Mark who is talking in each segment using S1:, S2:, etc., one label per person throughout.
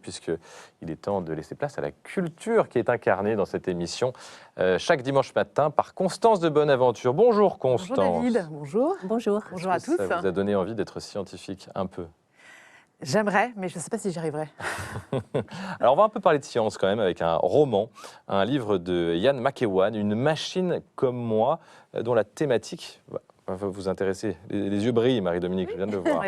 S1: puisqu'il est temps de laisser place à la culture qui est incarnée dans cette émission chaque dimanche matin par Constance de Bonaventure. Bonjour Constance.
S2: Bonjour David, bonjour.
S3: Bonjour.
S2: Bonjour à tous.
S1: Ça vous a donné envie d'être scientifique un peu?
S2: J'aimerais, mais je ne sais pas si j'y arriverai.
S1: Alors on va un peu parler de science quand même avec un roman, un livre de Ian McEwan, Une machine comme moi, dont la thématique va vous intéresser. Les yeux brillent, Marie-Dominique, je viens de le voir.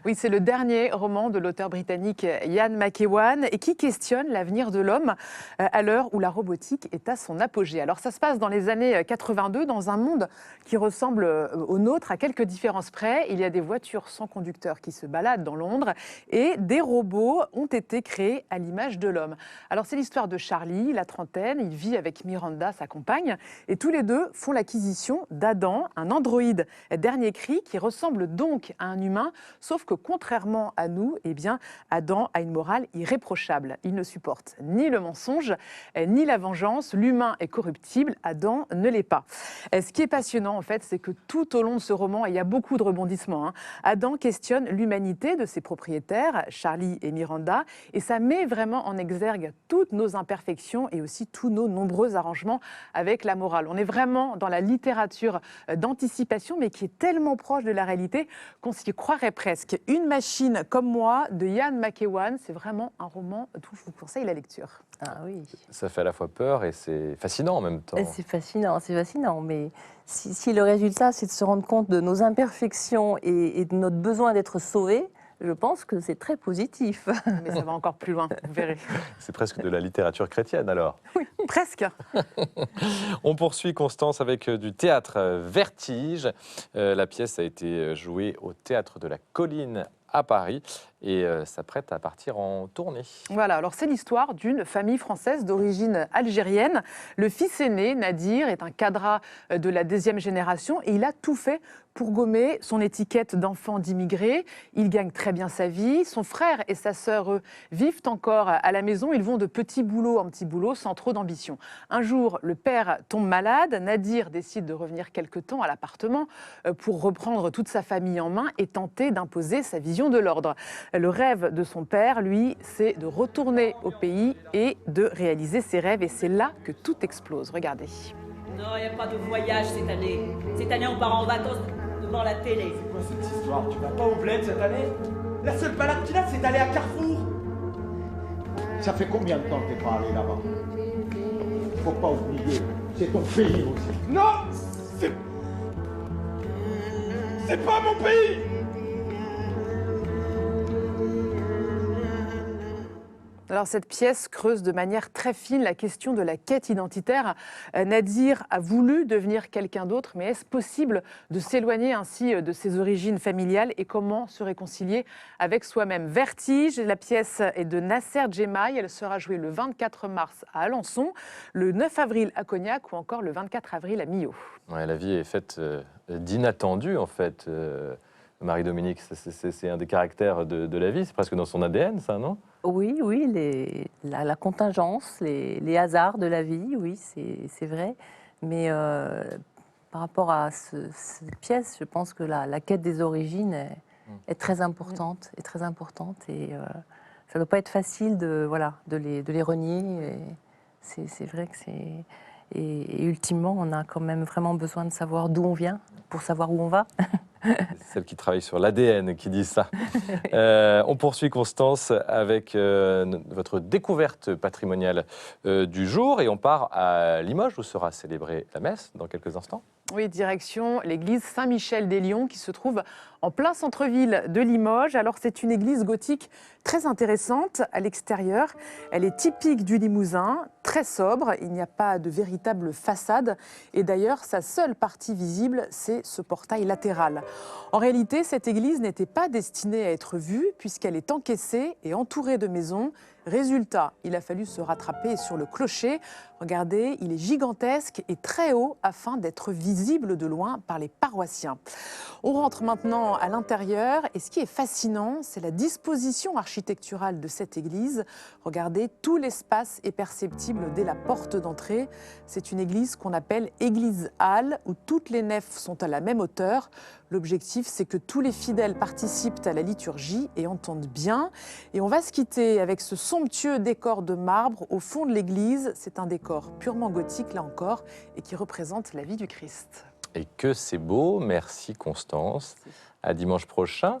S2: Oui, c'est le dernier roman de l'auteur britannique Ian McEwan et qui questionne l'avenir de l'homme à l'heure où la robotique est à son apogée. Alors ça se passe dans les années 82, dans un monde qui ressemble au nôtre à quelques différences près. Il y a des voitures sans conducteur qui se baladent dans Londres et des robots ont été créés à l'image de l'homme. Alors c'est l'histoire de Charlie, la trentaine, il vit avec Miranda, sa compagne, et tous les deux font l'acquisition d'Adam, un androïde dernier cri qui ressemble donc à un humain, sauf que contrairement à nous, eh bien, Adam a une morale irréprochable. Il ne supporte ni le mensonge, ni la vengeance. L'humain est corruptible, Adam ne l'est pas. Ce qui est passionnant, en fait, c'est que tout au long de ce roman, et il y a beaucoup de rebondissements, Adam questionne l'humanité de ses propriétaires, Charlie et Miranda, et ça met vraiment en exergue toutes nos imperfections et aussi tous nos nombreux arrangements avec la morale. On est vraiment dans la littérature d'anticipation, mais qui est tellement proche de la réalité qu'on s'y croirait presque. Une machine comme moi de Ian McEwan, c'est vraiment un roman dont je vous conseille la lecture.
S3: Ah oui.
S1: Ça fait à la fois peur et c'est fascinant en même temps.
S3: C'est fascinant. Mais si le résultat, c'est de se rendre compte de nos imperfections et de notre besoin d'être sauvés, je pense que c'est très positif.
S2: Mais ça va encore plus loin, vous verrez.
S1: C'est presque de la littérature chrétienne alors.
S2: Oui, presque.
S1: On poursuit Constance avec du théâtre Vertige. La pièce a été jouée au Théâtre de la Colline à Paris et s'apprête à partir en tournée.
S2: Voilà, alors c'est l'histoire d'une famille française d'origine algérienne. Le fils aîné, Nadir, est un cadra de la 2e génération et il a tout fait pour gommer son étiquette d'enfant d'immigré. Il gagne très bien sa vie. Son frère et sa sœur, eux, vivent encore à la maison. Ils vont de petit boulot en petit boulot sans trop d'ambition. Un jour, le père tombe malade. Nadir décide de revenir quelque temps à l'appartement pour reprendre toute sa famille en main et tenter d'imposer sa vision de l'ordre. Le rêve de son père, lui, c'est de retourner au pays et de réaliser ses rêves. Et c'est là que tout explose. Regardez.
S4: Non, il n'y a pas de voyage cette année. Cette année, on part en vacances devant la télé.
S5: C'est quoi cette histoire? Tu vas pas au bled cette année? La seule balade qu'il a, c'est d'aller à Carrefour. Ça fait combien de temps que t'es pas allé là-bas? Faut pas oublier, c'est ton pays aussi. Non! C'est pas mon pays!
S2: Alors cette pièce creuse de manière très fine la question de la quête identitaire. Nadir a voulu devenir quelqu'un d'autre, mais est-ce possible de s'éloigner ainsi de ses origines familiales et comment se réconcilier avec soi-même? Vertige, la pièce est de Nasser Djemaï, elle sera jouée le 24 mars à Alençon, le 9 avril à Cognac ou encore le 24 avril à Millau. Ouais,
S1: la vie est faite d'inattendus en fait. Marie-Dominique, c'est un des caractères de la vie, c'est presque dans son ADN ça, non?
S3: Oui, la contingence, les hasards de la vie, oui, c'est vrai. Mais par rapport à cette pièce, je pense que la quête des origines est très importante. Et ça ne doit pas être facile de les renier. C'est vrai que c'est... Et ultimement, on a quand même vraiment besoin de savoir d'où on vient pour savoir où on va.
S1: C'est celle qui travaille sur l'ADN qui dit ça. On poursuit Constance avec votre découverte patrimoniale du jour et on part à Limoges où sera célébrée la messe dans quelques instants.
S2: Oui, direction l'église Saint-Michel-des-Lions qui se trouve en plein centre-ville de Limoges. Alors c'est une église gothique très intéressante à l'extérieur. Elle est typique du Limousin, très sobre. Il n'y a pas de véritable façade. Et d'ailleurs, sa seule partie visible, c'est ce portail latéral. En réalité, cette église n'était pas destinée à être vue puisqu'elle est encaissée et entourée de maisons. Résultat, il a fallu se rattraper sur le clocher. Regardez, il est gigantesque et très haut afin d'être visible de loin par les paroissiens. On rentre maintenant à l'intérieur et ce qui est fascinant, c'est la disposition architecturale de cette église. Regardez, tout l'espace est perceptible visible dès la porte d'entrée. C'est une église qu'on appelle église-halle, où toutes les nefs sont à la même hauteur. L'objectif, c'est que tous les fidèles participent à la liturgie et entendent bien. Et on va se quitter avec ce somptueux décor de marbre au fond de l'église. C'est un décor purement gothique, là encore, et qui représente la vie du Christ.
S1: Et que c'est beau. Merci Constance. À dimanche prochain.